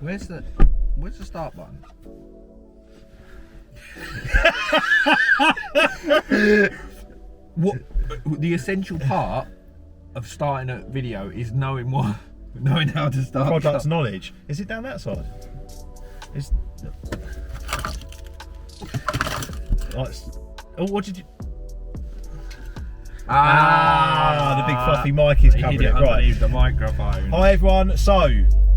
Where's the start button? What the essential part of starting a video is knowing how to start. Product knowledge. Is it down that side? Oh, what did you? The big fluffy mic is covering it, right? The microphone. Hi everyone. So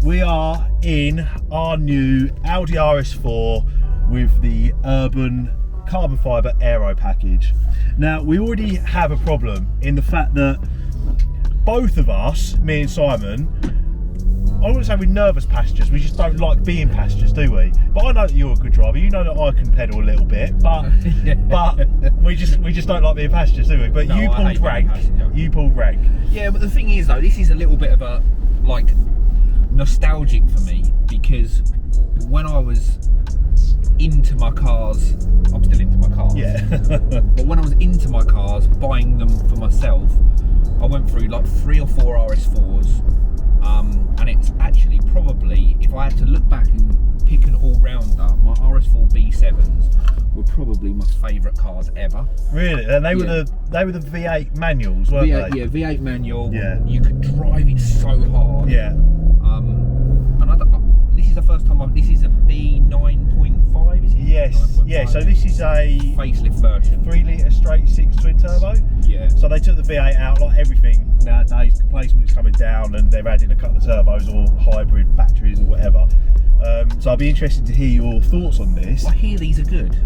we are in our new Audi RS4 with the Urban carbon fibre aero package. Now we already have a problem in the fact that both of us, me and Simon, I wouldn't say we're nervous passengers, we just don't like being passengers, do we? But I know that you're a good driver, you know that I can pedal a little bit, but but we just don't like being passengers, do we? But no, you pulled rank. You pulled rank. Yeah, but the thing is though, this is a little bit of a like nostalgic for me, because when I was into my cars, I'm still into my cars. Yeah. But when I was into my cars, buying them for myself, I went through like 3 or 4 RS4s. And it's actually probably, if I had to look back and pick an all-rounder, my RS4 B7s were probably my favourite cars ever. Really? And they were the V8 manuals, weren't they? Yeah, V8 manual. Yeah. You could drive it so hard. Yeah. And this is the first time this is a B9.5, is it? Yes. Yeah. So this is a facelift version. 3 litre straight 6 twin turbo. Yeah. So they took the V8 out, like everything nowadays. Replacement is coming down, and they're adding a couple of turbos or hybrid batteries or whatever. So I'd be interested to hear your thoughts on this. I hear these are good.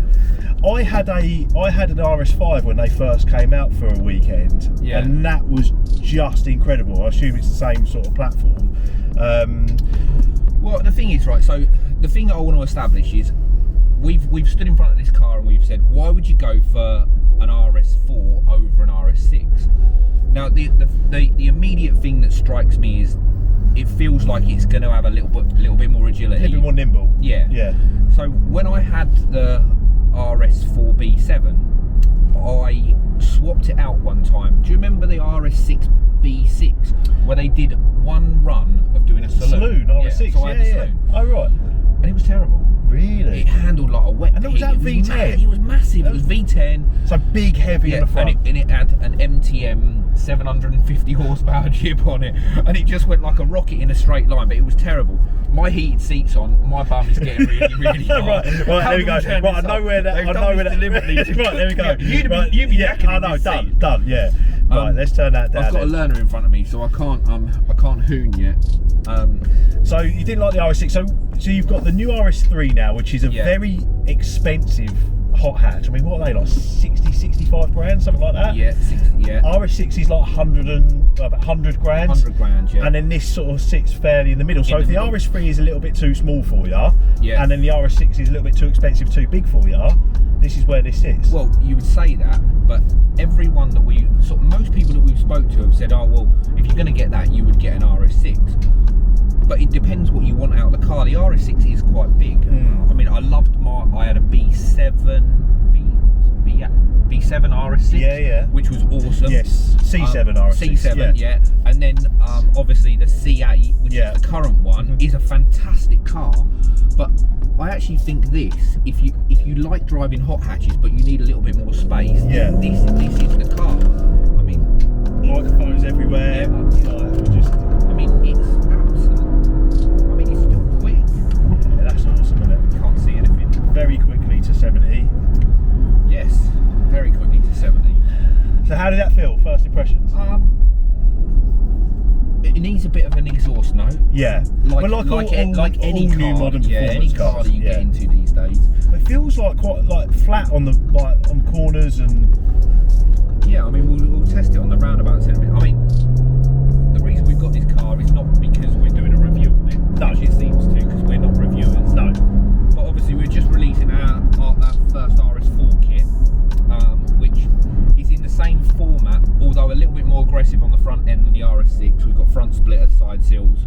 I had an RS5 when they first came out for a weekend, and that was just incredible. I assume it's the same sort of platform. Well, the thing is, right, so the thing that I want to establish is we've stood in front of this car and we've said, why would you go for an RS4 over an RS6? Now, the immediate thing that strikes me is it feels like it's going to have a little bit more agility. A little bit more nimble. Yeah. Yeah. So when I had the RS4 B7, I swapped it out one time. Do you remember the RS6 B6 where they did one run of doing a saloon? RS6, so I had the saloon. Oh right. And it was terrible. Really? It handled like a wet pig. And was that V10? It was massive. It was V10. So big, heavy in the front. And it had an MTM 750 horsepower jib on it, and it just went like a rocket in a straight line. But it was terrible. My heated seats on, my bum is getting really hot. right, there we go. Right, I know where that. I know where that. Deliberately. Right, there we go. You'd be yakking. I know. Done. Yeah. Right, let's turn that down. I've got a learner in front of me, so I can't hoon yet. So you didn't like the RS6. So you've got the new RS3 now, which is a very expensive hot hatch. I mean, what are they, like 60, 65 grand, something like that? Yeah, 60, yeah. RS6 is like 100 grand. 100 grand, yeah. And then this sort of sits fairly in the middle. So if the RS3 is a little bit too small for you, and then the RS6 is a little bit too expensive, too big for you, this is where this sits. Well, you would say that, but everyone that most people that we've spoke to have said, oh, well, if you're going to get that, you would get an RS6. But it depends what you want out of the car. The RS6 is quite big. I mean, I had a B7 RS6, which was awesome. Yes, C7 RS6. C7, yeah. And then obviously the C8, which is the current one, is a fantastic car. But I actually think this, if you like driving hot hatches, but you need a little bit more space, this is the car. I mean, microphones everywhere. I mean, it's absolute. I mean, it's still quick. Yeah, that's awesome, isn't it? Can't see anything. Very quickly to 70. Yes, very quickly to 70. So how did that feel? First impressions? It needs a bit of an exhaust note. Yeah. Like any car, new modern any car that you get into these days. It feels like quite flat on on corners and. Yeah, I mean we'll test it on the roundabouts in a minute. I mean, the reason we've got this car is not because we're doing a review on it. No, it seems to, because we're not reviewers. No. But obviously we're just releasing that first RS4 kit, which is in the same format, although a little bit more aggressive on the front end than the RS6. We've got front splitter side sills.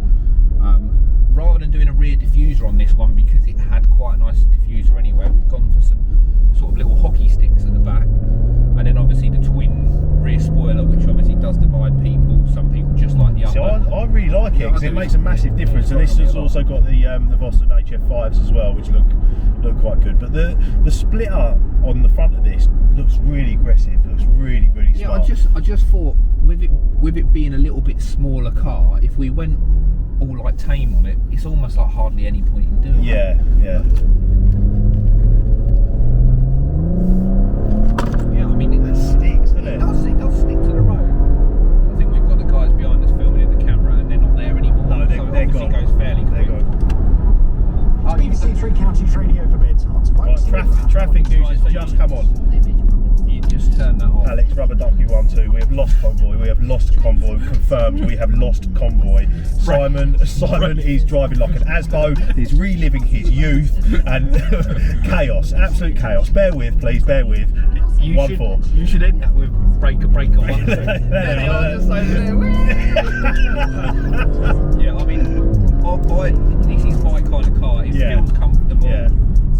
Rather than doing a rear diffuser on this one, because it had quite a nice diffuser anyway, we've gone for some sort of little hockey sticks at the back, and then obviously the twin rear spoiler, which obviously does divide people. Some people just like the See, upper. I really like it because it makes a massive difference, and this has also got the Vossen HF5s as well, which look quite good. But the splitter on the front of this looks really aggressive. Looks really smart. Yeah, I just thought with it being a little bit smaller car, if we went all like tame on it, it's almost like hardly any point in doing it. Yeah. Yeah, I mean it sticks, doesn't it? It does stick to the road. I think we've got the guys behind us filming in the camera, and they're not there anymore. No, they're so gone. it obviously goes fairly quick. BBC Three Counties Radio for bids. Right, traffic news has just come on. You just turn that off. Alex, rubber ducky 1-2. We have lost convoy. We have lost convoy. Confirmed. We have lost convoy. Simon is driving like an Asbo. He's reliving his youth and chaos. Absolute chaos. Bear with, please. Bear with. 1-4. You should end that with break on 1-2. Yeah, I mean, this is my kind of car. It feels comfortable. Yeah.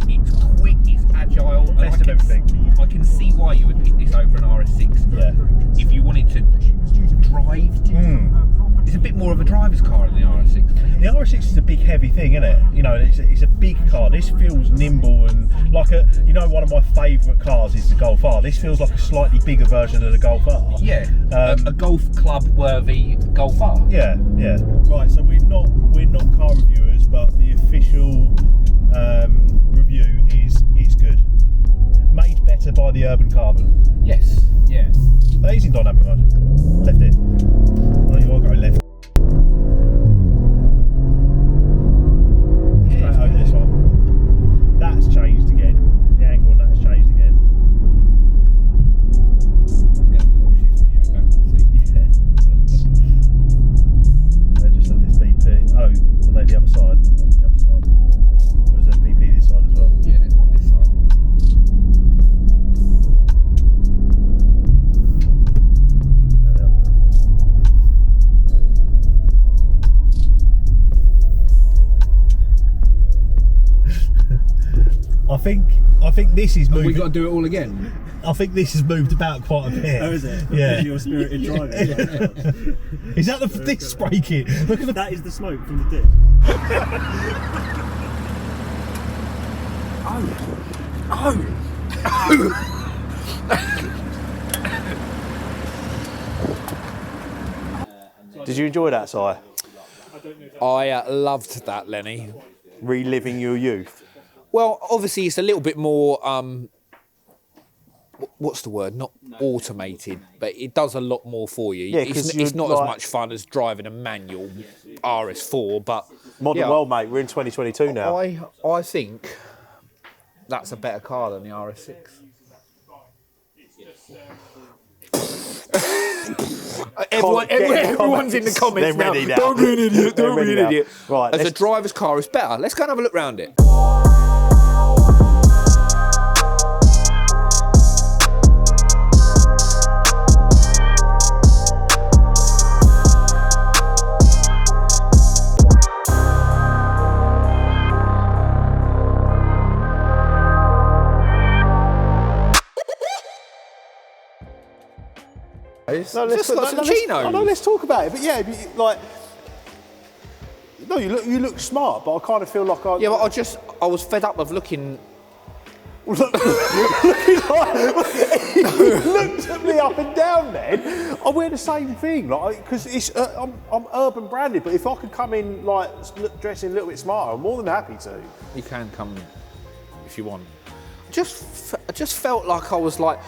It's quick. It's agile. Best of everything. I can see why you would pick this over an RS6. Yeah. If you wanted to drive. It's a bit more of a driver's car than the RS6. The RS6 is a big, heavy thing, isn't it? You know, it's a big car. This feels nimble and like one of my favourite cars is the Golf R. This feels like a slightly bigger version of the Golf R. Yeah, a golf club worthy Golf R. Yeah. Right, so we're not car reviewers, but the official review is it's good. Made better by the Urban Carbon. Yes, yeah. That is in dynamic mode. Left it. Oh, you are going left. Straight over this one. That's changed again. The angle on that has changed again. I'm going to have to watch this video back to see. Yeah. They're just at this BP. Oh, are they the other side? The other side. Or is there BP this side as well? Yeah, there's one this side. I think this is moved. We got to do it all again. I think this has moved about quite a bit. Oh, is it? Yeah. Your spirit in driving. Is that the disc braking? Look at the. That is the smoke from the disc. Did you enjoy that, Si? I loved that, Lenny. Reliving your youth. Well, obviously it's a little bit more, what's the word? Not automated, but it does a lot more for you. Yeah, it's not as much fun as driving a manual RS4, but... Modern world, mate. We're in 2022 now. I think that's a better car than the RS6. Everyone's in the comments now. Don't be an idiot. Don't be an idiot. Right, as a driver's car, it's better. Let's go and have a look around it. Let's talk about it. But yeah, like, no, you look smart, but I kind of feel like Yeah, but I was fed up of looking. He looked at me up and down. Then I wear the same thing, like, because it's I'm urban branded. But if I could come in like dressing a little bit smarter, I'm more than happy to. You can come if you want. I just felt like I was like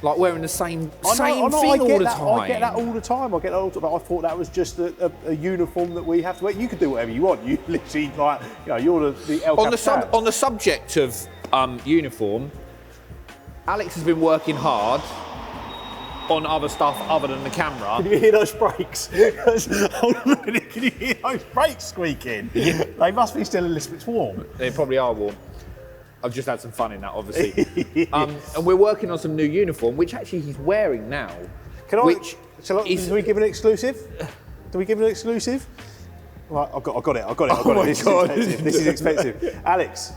wearing the same thing all the time. I get that all the time. But I thought that was just a uniform that we have to wear. You can do whatever you want. You literally, like, you know, you're the El Capitan. On the subject of uniform, Alex has been working hard on other stuff other than the camera. Can you hear those brakes? Hold on a minute. Can you hear those brakes squeaking? Yeah. They must be still a little bit warm. They probably are warm. I've just had some fun in that, obviously. And we're working on some new uniform, which actually he's wearing now. Do we give an exclusive? Do we give an exclusive? Right, I got it. God. This is expensive. Alex,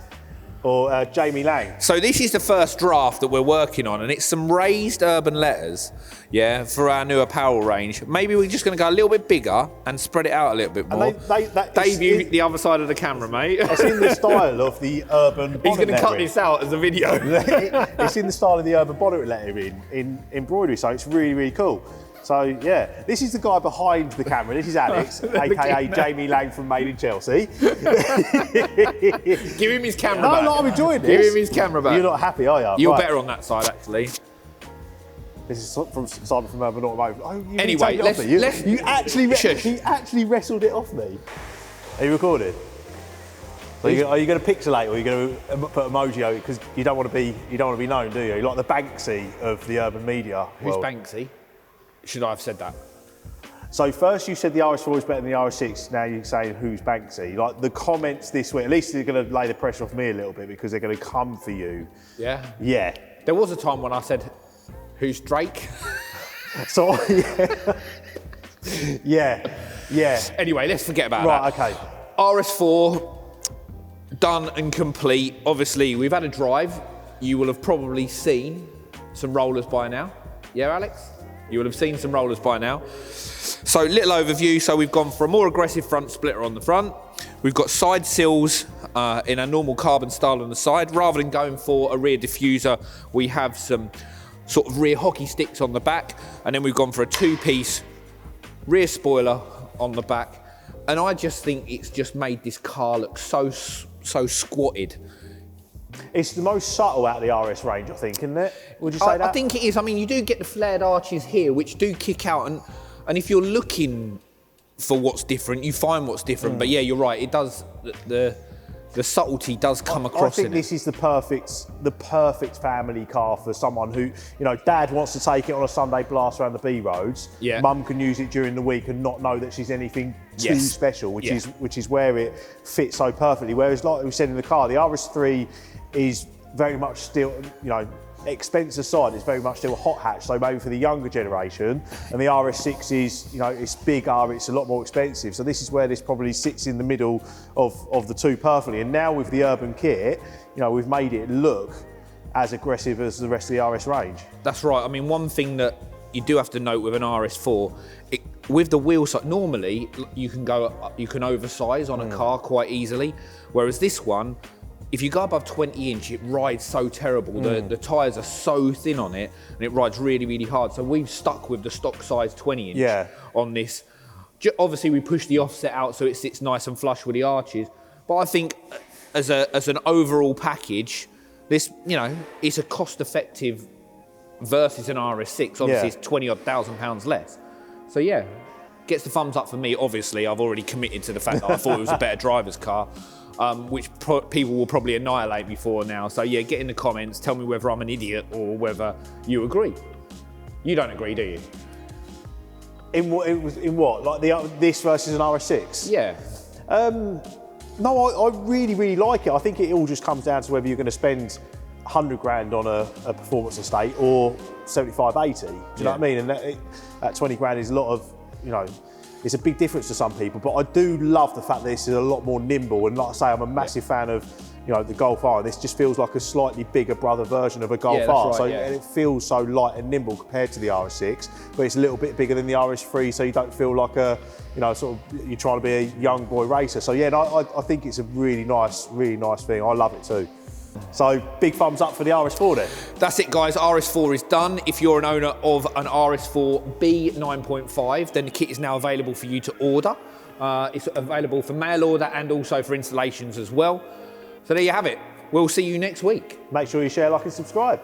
or Jamie Lang. So this is the first draft that we're working on, and it's some raised urban letters, yeah, for our new apparel range. Maybe we're just going to go a little bit bigger and spread it out a little bit more. Dave, you the other side of the camera, mate. It's in the style of the urban bonnet He's going to cut lettering. this out as a video. It's in the style of the urban bonnet lettering in embroidery, so it's really, really cool. So yeah, this is the guy behind the camera. This is Alex, aka Jamie Lang from Made in Chelsea. Give him his camera back. No, I'm enjoying this. Give him his camera back. You're not happy, are you? You're Right. better on that side, actually. This is from Simon from Urban Automotive. Oh, you Anyway, take it off me. let's you actually Shush. he actually wrestled it off me. Are you recording? Are you going to pixelate, or are you going to put emoji over it because you don't want to be known, do you? You're like the Banksy of the urban media. Who's world. Banksy? Should I have said that? So first you said the RS4 is better than the RS6. Now you're saying who's Banksy? Like the comments this week, at least they're going to lay the pressure off me a little bit because they're going to come for you. Yeah. Yeah. There was a time when I said, "Who's Drake?" So yeah. Anyway, let's forget about Right. that. Okay. RS4 done and complete. Obviously, we've had a drive. You will have probably seen some rollers by now. Yeah, Alex? You will have seen some rollers by now. So, little overview. So, we've gone for a more aggressive front splitter on the front. We've got side sills in a normal carbon style on the side. Rather than going for a rear diffuser, we have some sort of rear hockey sticks on the back. And then we've gone for a two-piece rear spoiler on the back. And I just think it's just made this car look so squatted. It's the most subtle out of the RS range, I think, isn't it? Would you say that? I think it is. I mean, you do get the flared arches here, which do kick out, and if you're looking for what's different, you find what's different. But yeah, you're right. It does. The subtlety does come across. I think this is the perfect family car for someone who, dad wants to take it on a Sunday blast around the B roads. Yeah. Mum can use it during the week and not know that she's anything too special, which is where it fits so perfectly. Whereas, like we said in the car, the RS3 is very much still, expense aside, it's very much still a hot hatch. So maybe for the younger generation, and the RS6 is, it's bigger, it's a lot more expensive. So this is where this probably sits in the middle of the two perfectly. And now with the urban kit, we've made it look as aggressive as the rest of the RS range. That's right. I mean, one thing that you do have to note with an RS4, with the wheel size, normally you can oversize on a car quite easily, whereas this one, if you go above 20 inch, it rides so terrible. The tyres are so thin on it, and it rides really, really hard. So we've stuck with the stock size 20 inch on this. Obviously, we push the offset out so it sits nice and flush with the arches. But I think as an overall package, this, it's a cost-effective versus an RS6. Obviously, it's 20-odd thousand pounds less. So yeah, gets the thumbs up for me. Obviously, I've already committed to the fact that I thought it was a better driver's car. Which people will probably annihilate me for now. So yeah, get in the comments, tell me whether I'm an idiot or whether you agree. You don't agree, do you? In what? Like this versus an RS6? Yeah. No, I really, really like it. I think it all just comes down to whether you're going to spend 100 grand on a performance estate or 75, 80. Do you know what I mean? And that 20 grand is a lot of, it's a big difference to some people, but I do love the fact that this is a lot more nimble. And like I say, I'm a massive fan of, the Golf R. This just feels like a slightly bigger brother version of a Golf R. Right, so and it feels so light and nimble compared to the RS6, but it's a little bit bigger than the RS3, so you don't feel like sort of you're trying to be a young boy racer. So yeah, I think it's a really nice thing. I love it too. So big thumbs up for the RS4 then. That's it, guys. RS4 is done. If you're an owner of an RS4 B 9.5, then the kit is now available for you to order. It's available for mail order and also for installations as well. So there you have it. We'll see you next week. Make sure you share, like and subscribe.